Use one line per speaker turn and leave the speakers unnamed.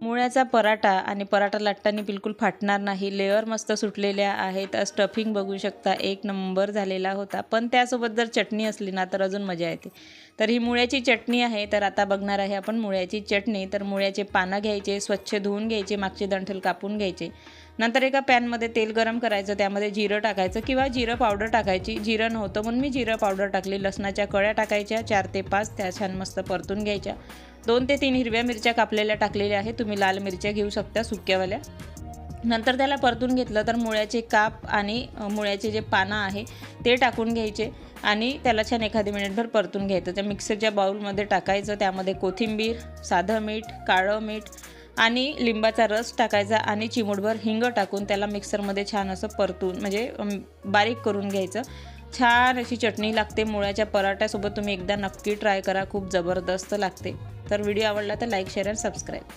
मुळ्याचा पराठा आणि पराठा लाटताना बिलकुल फाटणार नाही. लेअर मस्त सुटलेल्या आहेत. स्टफिंग बघू शकता, एक नंबर झालेला होता. पण त्यासोबत जर चटणी असली ना तर अजून मजा येते. तर ही मुळ्याची चटणी आहे. तर आता बघणार आहे आपण मुळ्याची चटणी. तर मुळ्याचे पानं घ्यायचे, स्वच्छ धुवून घ्यायचे, मागचे दंठल कापून घ्यायचे. नंतर एका पॅनमध्ये तेल गरम करायचं, त्यामध्ये जिरं टाकायचं किंवा जिरं पावडर टाकायची. जिरं नव्हतं म्हणून मी जिरं पावडर टाकली. लसणाच्या कळ्या टाकायच्या 4 ते 5, त्या छान मस्त परतून घ्यायच्या. 2 ते 3 हिरव्या मिरच्या कापलेल्या टाकलेल्या आहेत. तुम्ही लाल मिरच्या घेऊ शकता सुक्यावाल्या. नंतर त्याला परतून घेतलं तर मुळ्याचे काप आणि मुळ्याचे जे पानं आहे ते टाकून घ्यायचे आणि त्याला छान एखादी मिनिटभर परतून घ्यायचं. त्या मिक्सरच्या बाउलमध्ये टाकायचं. त्यामध्ये कोथिंबीर, साधं मीठ, काळं मीठ आणि लिंबाचा रस टाकायचा आणि चिमूटभर हिंग टाकून त्याला मिक्सरमध्ये छान असं परतून म्हणजे बारीक करून घ्यायचं. छान अशी चटणी लागते. मुळ्याच्या पराठ्यासोबत तुम्ही एकदा नक्की ट्राय करा, खूप जबरदस्त लागते. तर व्हिडिओ आवडला तर लाईक, शेअर आणि सबस्क्राईब करा.